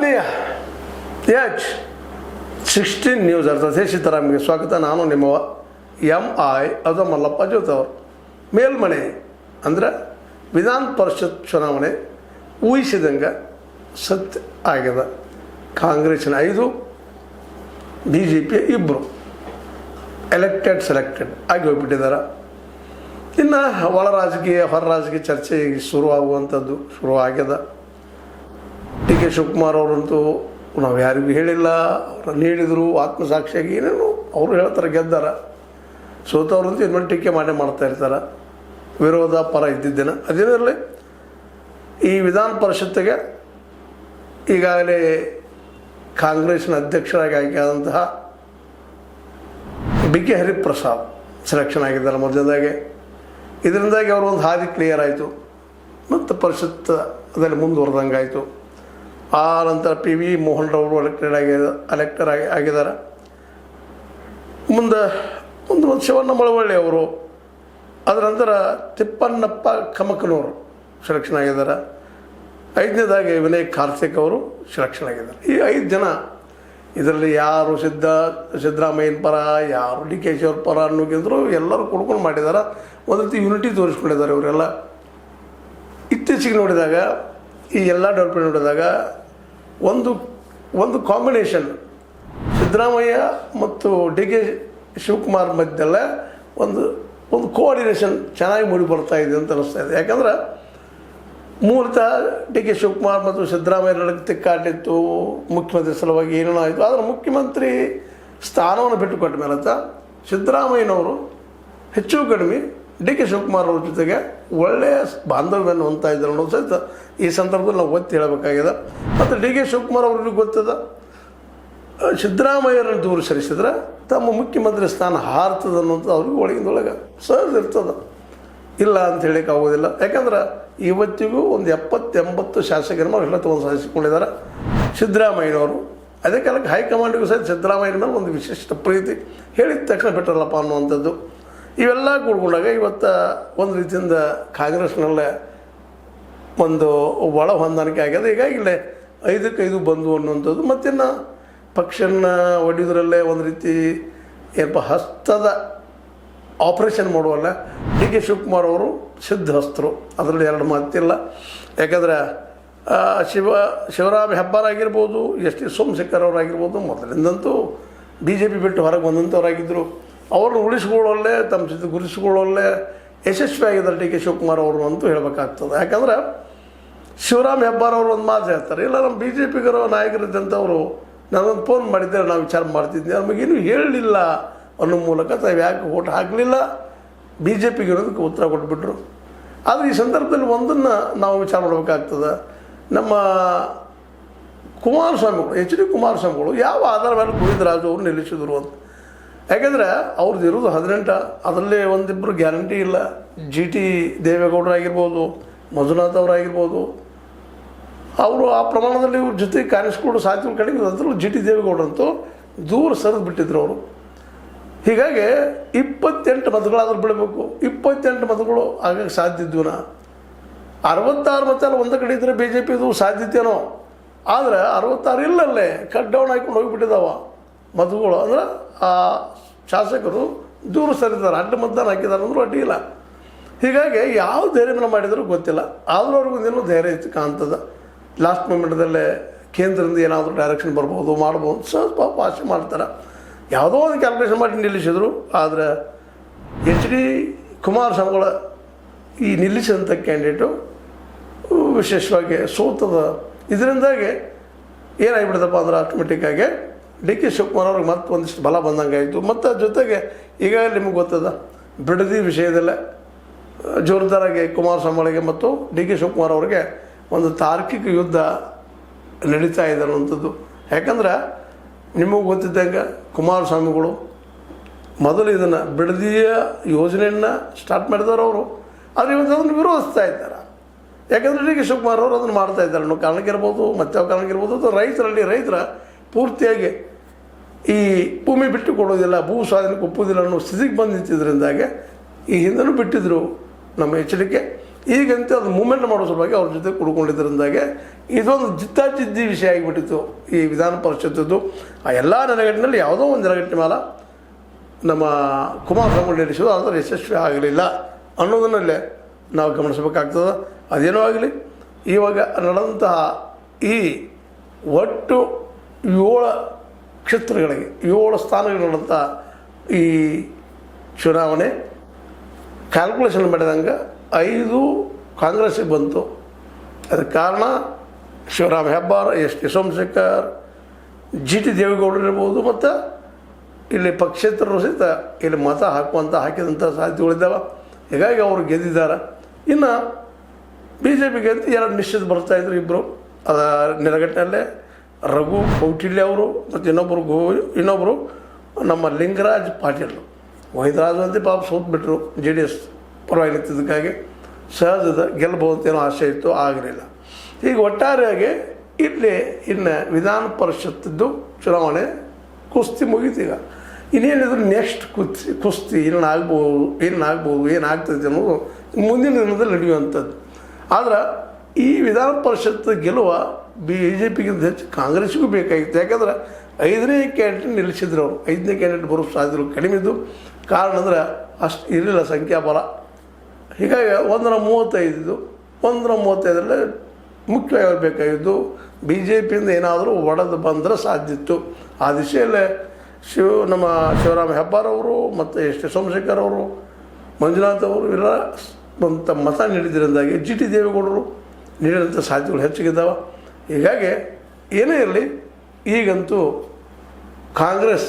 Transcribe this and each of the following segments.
ಆತ್ಮೀಯ H16 news ಅರ್ಥಾತ್ ಸಿದ್ದರಾಮಯ್ಯ ಸ್ವಾಗತ. ನಾನು ನಿಮ್ಮವ MI ಅದು ಮಲ್ಲಪ್ಪ ಜೋತವರು. ಮೇಲ್ಮನೆ ಅಂದರೆ ವಿಧಾನ ಪರಿಷತ್ ಚುನಾವಣೆ ಊಹಿಸಿದಂಗೆ ಸತ್ಯ ಆಗ್ಯದ. ಕಾಂಗ್ರೆಸ್ಸಿನ 5, BJP 2 ಸೆಲೆಕ್ಟೆಡ್ ಆಗಿ ಹೋಗ್ಬಿಟ್ಟಿದ್ದಾರೆ. ಇನ್ನು ಒಳ ರಾಜಕೀಯ ಹೊರ ರಾಜಕೀಯ ಚರ್ಚೆ ಶುರುವಾಗುವಂಥದ್ದು ಶುರುವಾಗ್ಯದ. ಡಿ.ಕೆ. ಶಿವಕುಮಾರ್ ಅವರಂತೂ ನಾವು ಯಾರಿಗೂ ಹೇಳಿಲ್ಲ, ಅವ್ರು ನೀಡಿದರು ಆತ್ಮಸಾಕ್ಷಿಯಾಗಿ ಏನೇನು ಅವರು ಹೇಳ್ತಾರೆ, ಗೆದ್ದಾರ. ಸೋತವ್ರಂತೂ ಇನ್ಮೇಲೆ ಟೀಕೆ ಮಾಡ್ತಾ ಇರ್ತಾರೆ. ವಿರೋಧ ಪರ ಇದ್ದಿದ್ದೇನೆ ಅದೇನಿರಲಿ. ಈ ವಿಧಾನ ಪರಿಷತ್ತಿಗೆ ಈಗಾಗಲೇ ಕಾಂಗ್ರೆಸ್ನ ಅಧ್ಯಕ್ಷರಾಗಿ ಆಯ್ಕೆಯಾದಂತಹ B.K. ಹರಿಪ್ರಸಾದ್ ಸೆಲೆಕ್ಷನ್ ಆಗಿದ್ದಾರೆ ಮೊದಲನೇದಾಗೆ. ಇದರಿಂದಾಗಿ ಅವರು ಒಂದು ಹಾದಿ ಕ್ಲಿಯರ್ ಆಯಿತು ಮತ್ತು ಪರಿಷತ್ ಅದರಲ್ಲಿ ಮುಂದುವರೆದಂಗೆ ಆಯಿತು. ಆ ನಂತರ PV ಮೋಹನ್ ರವರು ಎಲೆಕ್ಟರ್ ಆಗಿದ್ದಾರೆ. ಮುಂದೆ ಶಿವಣ್ಣ ಮಳವಳ್ಳಿ ಅವರು, ಅದರ ನಂತರ ತಿಪ್ಪಣ್ಣಪ್ಪ ಕಮಕನವರು ಸೆಲೆಕ್ಷನ್ ಆಗಿದ್ದಾರೆ. 5ನೇದಾಗಿ ವಿನಯ್ ಕಾರ್ತಿಕ್ ಅವರು ಸೆಲೆಕ್ಷನ್ ಆಗಿದ್ದಾರೆ. ಈ 5 ಜನ ಇದರಲ್ಲಿ ಯಾರು ಸಿದ್ದರಾಮಯ್ಯನ ಪರ, ಯಾರು D.K. ಅವ್ರ ಪರ ಅನ್ನೋಕ್ಕಿಂತರೂ ಎಲ್ಲರೂ ಕೊಡ್ಕೊಂಡು ಮಾಡಿದ್ದಾರೆ. ಒಂದು ರೀತಿ ಯೂನಿಟಿ ತೋರಿಸ್ಕೊಂಡಿದ್ದಾರೆ ಇವರೆಲ್ಲ. ಇತ್ತೀಚೆಗೆ ನೋಡಿದಾಗ ಈ ಎಲ್ಲ ಡೆವಲಪ್ಮೆಂಟ್ ನೋಡಿದಾಗ ಒಂದು ಕಾಂಬಿನೇಷನ್ ಸಿದ್ದರಾಮಯ್ಯ ಮತ್ತು D.K. ಶಿವಕುಮಾರ್ ಮಧ್ಯೆಲ್ಲ ಒಂದು ಕೋಆರ್ಡಿನೇಷನ್ ಚೆನ್ನಾಗಿ ಮೂಡಿ ಬರ್ತಾ ಇದೆ ಅಂತ ಅನ್ನಿಸ್ತಾ ಇದೆ. ಯಾಕಂದ್ರೆ ಮೂಲತಃ D.K. ಶಿವಕುಮಾರ್ ಮತ್ತು ಸಿದ್ದರಾಮಯ್ಯ ನಡುವೆ ತಿಕ್ಕಾಟಿತ್ತು, ಮುಖ್ಯಮಂತ್ರಿ ಸಲುವಾಗಿ ಏನೇನೋ ಆಯಿತು. ಆದರೆ ಮುಖ್ಯಮಂತ್ರಿ ಸ್ಥಾನವನ್ನು ಬಿಟ್ಟುಕೊಟ್ಟ ಮೇಲೆ ಸಿದ್ದರಾಮಯ್ಯನವರು ಹೆಚ್ಚು ಕಡಿಮೆ D.K. ಶಿವಕುಮಾರ್ ಅವ್ರ ಜೊತೆಗೆ ಒಳ್ಳೆಯ ಬಾಂಧವ್ಯವನ್ನು ಹೊಂದ್ತಾ ಇದ್ದಾರೆ ಅನ್ನೋದು ಸಹಿತ ಈ ಸಂದರ್ಭದಲ್ಲಿ ನಾವು ಒತ್ತಿ ಹೇಳಬೇಕಾಗಿದೆ. ಮತ್ತು D.K. ಶಿವಕುಮಾರ್ ಅವ್ರಿಗೆ ಗೊತ್ತದ, ಸಿದ್ದರಾಮಯ್ಯರನ್ನು ದೂರ ಸರಿಸಿದ್ರೆ ತಮ್ಮ ಮುಖ್ಯಮಂತ್ರಿ ಸ್ಥಾನ ಹಾರ್ತದೆ ಅನ್ನೋದು ಅವ್ರಿಗೆ ಒಳಗಿಂದೊಳಗೆ ಸಹಜ ಇರ್ತದೆ. ಇಲ್ಲ ಅಂತ ಹೇಳಕ್ಕೆ ಆಗೋದಿಲ್ಲ. ಯಾಕಂದ್ರೆ ಇವತ್ತಿಗೂ ಒಂದು 70-80 ಶಾಸಕರನ್ನು ಅವರೆಲ್ಲ ತೊಗೊಂಡು ಸಾಧಿಸಿಕೊಂಡಿದ್ದಾರೆ ಸಿದ್ದರಾಮಯ್ಯನವರು. ಅದೇ ಕಾಲಕ್ಕೆ ಹೈಕಮಾಂಡಿಗೂ ಸಹಿತ ಸಿದ್ದರಾಮಯ್ಯನ ಮೇಲೆ ಒಂದು ವಿಶಿಷ್ಟ ಪ್ರೀತಿ, ಹೇಳಿದ ತಕ್ಷಣ ಬಿಟ್ಟರಲ್ಲಪ್ಪ ಅನ್ನುವಂಥದ್ದು. ಇವೆಲ್ಲ ಕೂಡ್ಕೊಂಡಾಗ ಇವತ್ತು ಒಂದು ರೀತಿಯಿಂದ ಕಾಂಗ್ರೆಸ್ನಲ್ಲೇ ಒಂದು ಒಳ ಹೊಂದಾಣಿಕೆ ಆಗ್ಯದ. ಹೀಗಾಗಿ ಇಲ್ಲೇ 5-5 ಬಂದು ಅನ್ನುವಂಥದ್ದು. ಮತ್ತಿನ್ನು ಪಕ್ಷನ ಒಡೆಯೋದ್ರಲ್ಲೇ ಒಂದು ರೀತಿ ಏನಪ್ಪ ಹಸ್ತದ ಆಪ್ರೇಷನ್ ಮಾಡುವಲ್ಲ D.K. ಶಿವಕುಮಾರ್ ಅವರು ಸಿದ್ಧಹಸ್ತರು, ಅದರಲ್ಲಿ 2 ಮಾತಿಲ್ಲ. ಯಾಕಂದರೆ ಶಿವರಾಮ್ ಹೆಬ್ಬಾರ್ ಆಗಿರ್ಬೋದು, S.T. ಸೋಮಶೇಖರ್ ಅವರಾಗಿರ್ಬೋದು, ಮೊದಲಿಂದಂತೂ BJP ಬಿಟ್ಟು ಹೊರಗೆ ಬಂದಂಥವರಾಗಿದ್ದರು. ಅವ್ರನ್ನ ಉಳಿಸ್ಕೊಳ್ಳೋಲ್ಲೇ ತಮ್ಮ ಜೊತೆ ಗುರುತಿಸ್ಕೊಳ್ಳೋಲ್ಲೇ ಯಶಸ್ವಿ ಆಗಿದ್ದಾರೆ D.K. ಶಿವಕುಮಾರ್ ಅವರು ಅಂತೂ ಹೇಳಬೇಕಾಗ್ತದೆ. ಯಾಕಂದ್ರೆ ಶಿವರಾಮ್ ಹೆಬ್ಬಾರ್ ಅವರು ಒಂದು ಮಾತು ಹೇಳ್ತಾರೆ, ಇಲ್ಲ ನಮ್ಮ BJPಗರ ನಾಯಕರಿದ್ದಂಥವರು ನಾನೊಂದು ಫೋನ್ ಮಾಡಿದ್ದರೆ ನಾವು ವಿಚಾರ ಮಾಡ್ತಿದ್ದೆ, ನಮಗೇನು ಹೇಳಲಿಲ್ಲ ಅನ್ನೋ ಮೂಲಕ ತಾವು ಯಾಕೆ ಓಟ್ ಹಾಕಲಿಲ್ಲ BJPಗೆ ಅನ್ನೋದಕ್ಕೆ ಉತ್ತರ ಕೊಟ್ಬಿಟ್ರು. ಆದರೆ ಈ ಸಂದರ್ಭದಲ್ಲಿ ಒಂದನ್ನು ನಾವು ವಿಚಾರ ಮಾಡಬೇಕಾಗ್ತದೆ. ನಮ್ಮ ಕುಮಾರಸ್ವಾಮಿಗಳು, HD ಕುಮಾರಸ್ವಾಮಿಗಳು ಯಾವ ಆಧಾರ ಮೇಲೆ ಗೋವಿಂದರಾಜು ಅವರು ನಿಲ್ಲಿಸಿದ್ರು ಅಂತ. ಯಾಕೆಂದರೆ ಅವ್ರದ್ದು ಇರೋದು 18, ಅದರಲ್ಲೇ ಒಂದಿಬ್ಬರು ಗ್ಯಾರಂಟಿ ಇಲ್ಲ. GT ದೇವೇಗೌಡರಾಗಿರ್ಬೋದು, ಮಂಜುನಾಥ್ ಅವರಾಗಿರ್ಬೋದು, ಅವರು ಆ ಪ್ರಮಾಣದಲ್ಲಿ ಇವ್ರ ಜೊತೆ ಕಾಣಿಸ್ಕೊಂಡು ಸಾಧ್ಯಗಳು ಕಡಿಮೆ. ಅದರಲ್ಲೂ GT ದೇವೇಗೌಡರಂತೂ ದೂರ ಸರಿದು ಬಿಟ್ಟಿದ್ರು ಅವರು. ಹೀಗಾಗಿ 28 ಮತಗಳಾದ್ರೂ ಬಿಡಬೇಕು. 28 ಮತಗಳು ಆಗಕ್ಕೆ ಸಾಧ್ಯ ಇದ್ವು. 66 ಮತ ಎಲ್ಲ ಒಂದು ಕಡೆ ಇದ್ದರೆ BJPದು ಸಾಧ್ಯತೆಯೋ, ಆದರೆ 66 ಇಲ್ಲಲ್ಲೇ ಕಟ್ ಡೌನ್ ಹಾಕೊಂಡು ಹೋಗಿಬಿಟ್ಟಿದ್ದಾವ ಮತಗಳು. ಅಂದ್ರೆ ಆ ಶಾಸಕರು ದೂರ ಸರಿದ್ದಾರೆ, ಅಡ್ಡ ಮತದಾನ ಹಾಕಿದ್ದಾರೆ ಅಂದರೂ ಅಡ್ಡಿ ಇಲ್ಲ. ಹೀಗಾಗಿ ಯಾವ ಧೈರ್ಯವನ್ನು ಮಾಡಿದರೂ ಗೊತ್ತಿಲ್ಲ. ಆದರೂ ಅವ್ರಿಗೊಂದೇನೋ ಧೈರ್ಯ ಇತ್ತು ಕಾಣ್ತದೆ. ಲಾಸ್ಟ್ ಮೂಮೆಂಟ್ದಲ್ಲೇ ಕೇಂದ್ರದಿಂದ ಏನಾದರೂ ಡೈರೆಕ್ಷನ್ ಬರ್ಬೋದು, ಮಾಡ್ಬೋದು, ಸಹಜ ಪಾಪ ಆಸೆ ಮಾಡ್ತಾರೆ. ಯಾವುದೋ ಒಂದು ಕ್ಯಾಲ್ಕುಲೇಷನ್ ಮಾಡಿ ನಿಲ್ಲಿಸಿದ್ರು. ಆದರೆ HD ಕುಮಾರಸ್ವಾಮಿಗಳ ಈ ನಿಲ್ಲಿಸಿದಂಥ ಕ್ಯಾಂಡಿಡೇಟು ವಿಶೇಷವಾಗಿ ಸೋತದ. ಇದರಿಂದಾಗಿ ಏನಾಗಿಬಿಡ್ತಪ್ಪ ಅಂದ್ರೆ ಆಟೋಮೆಟಿಕ್ಕಾಗಿ D.K. ಶಿವಕುಮಾರ್ ಅವ್ರಿಗೆ ಮತ್ತೆ ಒಂದಿಷ್ಟು ಬಲ ಬಂದಂಗೆ ಆಯಿತು. ಮತ್ತು ಜೊತೆಗೆ ಈಗಾಗಲೇ ನಿಮಗೆ ಗೊತ್ತದ, ಬಿಡದಿ ವಿಷಯದಲ್ಲೇ ಜೋರ್ದಾರಾಗಿ ಕುಮಾರಸ್ವಾಮಿಗಳಿಗೆ ಮತ್ತು D.K. ಶಿವಕುಮಾರ್ ಅವರಿಗೆ ಒಂದು ತಾರ್ಕಿಕ ಯುದ್ಧ ನಡೀತಾ ಇದೆ ಅನ್ನುವಂಥದ್ದು. ಯಾಕಂದ್ರೆ ನಿಮಗೆ ಗೊತ್ತಿದ್ದಂಗೆ ಕುಮಾರಸ್ವಾಮಿಗಳು ಮೊದಲು ಇದನ್ನು ಬಿಡದಿಯ ಯೋಜನೆಯನ್ನು ಸ್ಟಾರ್ಟ್ ಮಾಡಿದವರು ಅವರು. ಆದರೆ ಇವತ್ತು ಅದನ್ನು ವಿರೋಧಿಸ್ತಾ ಇದ್ದಾರೆ. ಯಾಕಂದರೆ D.K. ಶಿವಕುಮಾರ್ ಅವರು ಅದನ್ನು ಮಾಡ್ತಾ ಇದ್ದಾರೆ ಅನ್ನೋ ಕಾರಣಕ್ಕಿರ್ಬೋದು, ಯಾವ ಕಾರಣಕ್ಕಿರ್ಬೋದು. ಅದು ರೈತರ ಪೂರ್ತಿಯಾಗಿ ಈ ಭೂಮಿ ಬಿಟ್ಟು ಕೊಡೋದಿಲ್ಲ, ಭೂ ಸ್ವಾಧೀನಕ್ಕೆ ಒಪ್ಪೋದಿಲ್ಲ ಅನ್ನೋ ಸ್ಥಿತಿಗೆ ಬಂದು ನಿಂತಿದ್ದರಿಂದಾಗೆ ಈ ಹಿಂದೆನೂ ಬಿಟ್ಟಿದ್ದರು ನಮ್ಮ HD ಈಗಂತೂ ಅದು ಮೂಮೆಂಟ್ ಮಾಡೋ ಸಲುವಾಗಿ ಅವ್ರ ಜೊತೆ ಕುಡ್ಕೊಂಡಿದ್ದರಿಂದಾಗೆ ಇದೊಂದು ಜಿದ್ದಾಜಿದ್ದಿ ವಿಷಯ ಆಗಿಬಿಟ್ಟಿತ್ತು ಈ ವಿಧಾನ ಪರಿಷತ್ತದ್ದು. ಆ ಎಲ್ಲ ನೆಲೆಗಟ್ಟಿನಲ್ಲಿ ಯಾವುದೋ ಒಂದು ನೆಲೆಗಟ್ಟಿನ ಮೇಲೆ ನಮ್ಮ ಕುಮಾರಸ್ವಾಮಿ ನಡೆಸೋದು ಅದರ ಯಶಸ್ವಿ ಆಗಲಿಲ್ಲ ಅನ್ನೋದನ್ನಲ್ಲೇ ನಾವು ಗಮನಿಸಬೇಕಾಗ್ತದೆ. ಅದೇನೋ ಆಗಲಿ, ಇವಾಗ ನಡೆದಂತಹ ಈ ಒಟ್ಟು 7 ಕ್ಷೇತ್ರಗಳಿಗೆ 7 ಸ್ಥಾನಗಳು ನಡೆದಂಥ ಈ ಚುನಾವಣೆ ಕ್ಯಾಲ್ಕುಲೇಷನ್ ಮಾಡಿದಂಗೆ 5 ಕಾಂಗ್ರೆಸ್ಸಿಗೆ ಬಂತು. ಅದಕ್ಕೆ ಕಾರಣ Shivaram Hebbar, S T Somashekhar, G T ದೇವೇಗೌಡರು ಇರ್ಬೋದು, ಮತ್ತು ಇಲ್ಲಿ ಪಕ್ಷೇತರರು ಸಹಿತ ಇಲ್ಲಿ ಮತ ಹಾಕಿದಂಥ ಸಾಧ್ಯತೆಗಳಿದ್ದಾವೆ. ಹೀಗಾಗಿ ಅವರು ಗೆದ್ದಿದ್ದಾರೆ. ಇನ್ನು ಬಿ ಜೆ ಪಿಗೆ ಅಂತ 2 ನಿಶ್ಚಿತ ಬರ್ತಾಯಿದ್ರು ಇಬ್ಬರು. ಅದ ನೆಲಗಟ್ಟಿನಲ್ಲೇ ರಘು ಕೌಟಿಲ್ಯ ಅವರು ಮತ್ತು ಇನ್ನೊಬ್ಬರು ನಮ್ಮ ಲಿಂಗರಾಜ್ ಪಾಟೀಲ್. ವೈದ್ಯರಾಜ್ ಅಂತ ಪಾಪ ಸೋತ್ಬಿಟ್ರು, ಜೆ ಡಿ ಎಸ್ ಪರವಾಗಿ ನಿಂತಿದ್ದಕ್ಕಾಗಿ ಸಹಜದ ಗೆಲ್ಲಬಹುದಂತೇನೋ ಆಸೆ ಇತ್ತು, ಆಗಲಿಲ್ಲ. ಈಗ ಒಟ್ಟಾರೆಯಾಗಿ ಇಲ್ಲಿ ಇನ್ನು ವಿಧಾನ ಪರಿಷತ್ತಿದ್ದು ಚುನಾವಣೆ ಕುಸ್ತಿ ಮುಗೀತೀಗ. ಇನ್ನೇನಿದ್ರು ನೆಕ್ಸ್ಟ್ ಕುಸ್ತಿ ಏನಾಗ್ತದೆ ಅನ್ನೋದು ಮುಂದಿನ ದಿನದಲ್ಲಿ ನಡೆಯುವಂಥದ್ದು. ಆದ್ರೆ ಈ ವಿಧಾನ ಪರಿಷತ್ ಗೆಲುವ ಬಿ ಜೆ ಪಿಗಿಂತ ಹೆಚ್ಚು ಕಾಂಗ್ರೆಸ್ಸಿಗೂ ಬೇಕಾಗಿತ್ತು. ಯಾಕಂದ್ರೆ 5ನೇ ಕ್ಯಾಂಡಿಡೇಟ್ ನಿಲ್ಲಿಸಿದ್ರು ಅವರು. 5ನೇ ಕ್ಯಾಂಡಿಡೇಟ್ ಬರೋ ಸಾಧ್ಯತೆಗಳು ಕಡಿಮೆ ಇದ್ದು. ಕಾರಣ ಅಂದ್ರೆ ಅಷ್ಟು ಇರಲಿಲ್ಲ ಸಂಖ್ಯಾಬಲ. ಹೀಗಾಗಿ 135 135ರಲ್ಲಿ ಮುಖ್ಯವಾಗಿ ಬೇಕಾಗಿದ್ದು ಬಿ ಜೆ ಪಿಯಿಂದ ಏನಾದರೂ ಒಡೆದು ಬಂದರೆ ಸಾಧ್ಯ ಇತ್ತು. ಆ ದಿಶೆಯಲ್ಲೇ ನಮ್ಮ ಶಿವರಾಮ ಹೆಬ್ಬಾರ್ ಅವರು ಮತ್ತು ಎಸ್ ಟಿ ಸೋಮಶೇಖರ್ ಅವರು, ಮಂಜುನಾಥ್ ಅವರು ಎಲ್ಲ ಮತ ನೀಡಿದ್ರಿಂದಾಗಿ ಜಿ ಟಿ ದೇವೇಗೌಡರು ನೀಡಿದಂಥ ಸಾಧ್ಯತೆಗಳು ಹೆಚ್ಚಿಗಿದ್ದಾವೆ. ಹೀಗಾಗಿ ಏನೇ ಇರಲಿ, ಈಗಂತೂ ಕಾಂಗ್ರೆಸ್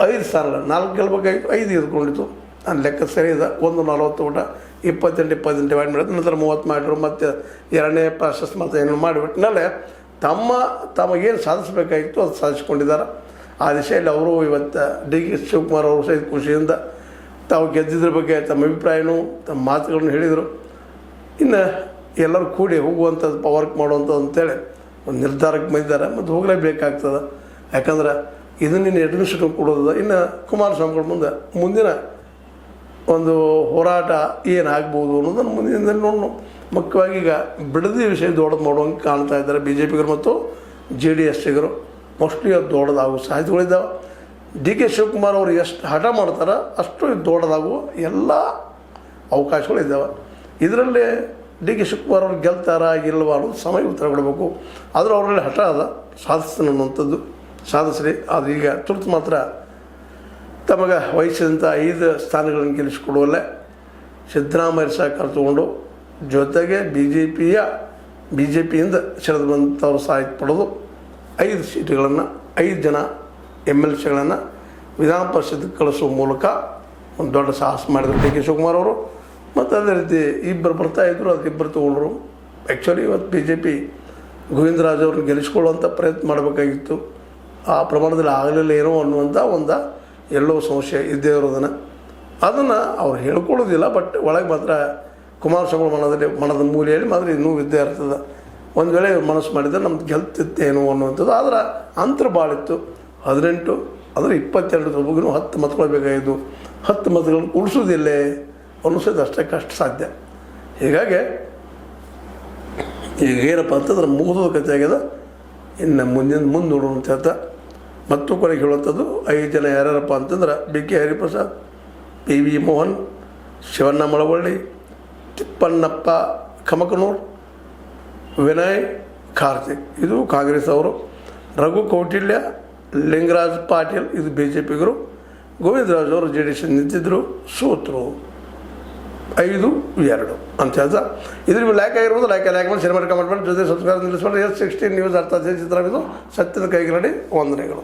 5 ಸ್ಥಾನಗಳು 4 ಗೆಲ್ಬೇಕಾಗಿತ್ತು, 5 ಇದ್ಕೊಂಡಿತ್ತು. ನನ್ನ ಲೆಕ್ಕ ಸರಿ ಇದೆ. 140 ಊಟ 28 ಡಿವೈಡ್ ಮಾಡಿದ್ರು, ನಂತರ 30 ಮಾಡಿದ್ರು, ಮತ್ತು 2ನೇ ಪ್ರಾಶಸ್ತ್ಯ ಮತ ಏನು ಮಾಡಿಬಿಟ್ಟಿನಲ್ಲೇ ತಮಗೇನು ಸಾಧಿಸಬೇಕಾಗಿತ್ತು ಅದು ಸಾಧಿಸ್ಕೊಂಡಿದ್ದಾರೆ. ಆ ದಿಶೆಯಲ್ಲಿ ಅವರು ಇವತ್ತು ಡಿ ಕೆ ಶಿವಕುಮಾರ್ ಅವರು ಸಹಿತ ಖುಷಿಯಿಂದ ತಾವು ಗೆದ್ದಿದ್ರ ಬಗ್ಗೆ ತಮ್ಮ ಅಭಿಪ್ರಾಯನೂ ತಮ್ಮ ಮಾತುಗಳನ್ನು ಹೇಳಿದರು. ಇನ್ನು ಎಲ್ಲರೂ ಕೂಡಿ ಹೋಗುವಂಥದ್ದು, ವರ್ಕ್ ಮಾಡುವಂಥದ್ದು ಅಂತೇಳಿ ಒಂದು ನಿರ್ಧಾರಕ್ಕೆ ಬಂದಿದ್ದಾರೆ. ಮತ್ತು ಹೋಗಲೇಬೇಕಾಗ್ತದೆ. ಯಾಕಂದ್ರೆ ಇದನ್ನಿನ್ನು ಅಡ್ಮಿನಿಸ್ಟ್ರೇಷನ್ ಕೊಡೋದು. ಇನ್ನು ಕುಮಾರಸ್ವಾಮಿಗಳ ಮುಂದಿನ ಒಂದು ಹೋರಾಟ ಏನಾಗ್ಬೋದು ಅನ್ನೋದನ್ನು ಮುಂದಿನ ನೋಡೋಣ. ಮುಖ್ಯವಾಗಿ ಈಗ ಬಿಡದಿ ವಿಷಯ ದೊಡ್ಡದು ಮಾಡುವಂಗೆ ಕಾಣ್ತಾ ಇದ್ದಾರೆ ಬಿ ಜೆ ಪಿಗರು ಮತ್ತು ಜೆ ಡಿ ಎಸ್ಸಿಗರು. ಮೋಸ್ಟ್ಲಿ ಅದು ದೊಡ್ಡದಾಗುವ ಸಾಧ್ಯತೆಗಳಿದ್ದಾವೆ. ಡಿ ಕೆ ಶಿವಕುಮಾರ್ ಅವರು ಎಷ್ಟು ಹಠ ಮಾಡ್ತಾರೆ ಅಷ್ಟು ದೊಡ್ಡದಾಗುವ ಎಲ್ಲ ಅವಕಾಶಗಳಿದ್ದಾವೆ. ಇದರಲ್ಲಿ ಡಿ ಕೆ ಶಿವಕುಮಾರ್ ಅವ್ರು ಗೆಲ್ತಾರಾ ಇಲ್ವಾ ಅನ್ನೋದು ಸಮಯ ಉತ್ತರ ಕೊಡಬೇಕು. ಆದರೂ ಅವರಲ್ಲಿ ಹಠ ಅದ, ಸಾಧಿಸ್ತಾನೆ ಅನ್ನುವಂಥದ್ದು. ಸಾಧಿಸ್ರಿ. ಅದು ಈಗ ತುರ್ತು ಮಾತ್ರ ತಮಗೆ ವಹಿಸಿದಂಥ 5 ಸ್ಥಾನಗಳನ್ನು ಗೆಲ್ಲಿಸಿಕೊಡುವಲ್ಲೇ ಸಿದ್ದರಾಮಯ್ಯ ಸಹಕಾರ ತಗೊಂಡು, ಜೊತೆಗೆ ಬಿ ಜೆ ಪಿಯಿಂದ ಸೆಳೆದು ಬಂದವರು ಸಹಾಯ ಪಡೆದು 5 ಸೀಟುಗಳನ್ನು 5 ಜನ MLCಗಳನ್ನು ವಿಧಾನ ಪರಿಷತ್ಗೆ ಕಳಿಸುವ ಮೂಲಕ ಒಂದು ದೊಡ್ಡ ಸಾಹಸ ಮಾಡಿದರು ಡಿ ಕೆ ಶಿವಕುಮಾರ್ ಅವರು. ಮತ್ತು ಅದೇ ರೀತಿ ಇಬ್ಬರು ಬರ್ತಾಯಿದ್ರು, ಅದಕ್ಕೆ ಇಬ್ಬರು ತೊಗೊಂಡ್ರು. ಆ್ಯಕ್ಚುಲಿ ಇವತ್ತು ಬಿ ಜೆ ಪಿ ಗೋವಿಂದರಾಜ್ ಅವ್ರನ್ನ ಗೆಲ್ಲಿಸ್ಕೊಳ್ಳುವಂಥ ಪ್ರಯತ್ನ ಮಾಡಬೇಕಾಗಿತ್ತು. ಆ ಪ್ರಮಾಣದಲ್ಲಿ ಆಗಲಿಲ್ಲ ಏನೋ ಅನ್ನುವಂಥ ಎಲ್ಲೋ ಸಂಶಯ ಇದ್ದೇ ಇರೋದನ್ನು ಅವ್ರು ಹೇಳ್ಕೊಳ್ಳೋದಿಲ್ಲ. ಬಟ್ ಒಳಗೆ ಮಾತ್ರ ಕುಮಾರಸ್ವಾಮಿ ಮನದ ಮೂಲೆಯಲ್ಲಿ ಮಾತ್ರ ಇನ್ನೂ ಇದ್ದೇ ಇರ್ತದೆ. ಒಂದು ವೇಳೆ ಮನಸ್ಸು ಮಾಡಿದರೆ ನಮ್ದು ಗೆಲ್ತಿತ್ತೇನೋ ಅನ್ನುವಂಥದ್ದು. ಆದರೆ ಅಂತರ ಭಾಳಿತ್ತು. 18 ಅಂದರೆ 22 ಬಗ್ಗೆನೂ 10 ಮತಗಳು ಬೇಕಾಗಿದ್ದು. 10 ಮತಗಳನ್ನು ಉಳಿಸೋದಿಲ್ಲೇ ಅನ್ನಿಸೋದು ಅಷ್ಟೇ ಕಷ್ಟ ಸಾಧ್ಯ. ಹೀಗಾಗಿ ಈಗ ಏನಪ್ಪ ಅಂತಂದ್ರೆ ಮುಗಿದೋದ ಕಥೆ ಆಗ್ಯದ. ಇನ್ನು ಮುಂದೆ ನೋಡೋಣ ಅಂತ ಹೇಳ್ತಾ ಮತ್ತು ಕೊನೆಗೆ ಹೇಳುವಂಥದ್ದು 5 ಜನ ಯಾರ್ಯಾರಪ್ಪ ಅಂತಂದ್ರೆ B K Hariprasad, P V Mohan, Shivanna Malavalli, Thippannappa Kamakanur, Vinay Karthik ಇದು ಕಾಂಗ್ರೆಸ್ ಅವರು, ರಘು ಕೌಟಿಲ್ಯ, ಲಿಂಗರಾಜ್ ಪಾಟೀಲ್ ಇದು ಬಿ ಜೆ ಪಿಗರು, ಗೋವಿಂದರಾಜ್ ಅವರು ಜೆ ಡಿ ಎಸ್ ನಿಂತಿದ್ದರು, ಸೋತರು. 5-2 ಅಂತ ಹೇಳ್ತಾ ಇದ್ರ ಲೈಕ್ ಆಗಿರ್ಬೋದು. ಲೈಕ್ ಮಾಡಿ ಶೇರ್ ಮಾಡಿ ಕಮೆಂಟ್ ಮಾಡಿ ಜೊತೆ ಸಬ್ಸ್ಕ್ರೈಬ್ ನಿಲ್ಲಿಸ್ಕೊಂಡು S16 ನ್ಯೂಸ್ ಅರ್ಥ ಚಿತ್ರವಿದು ಸತ್ಯದ ಕೈಗಳಲ್ಲಿ ವಂದನೆಗಳು.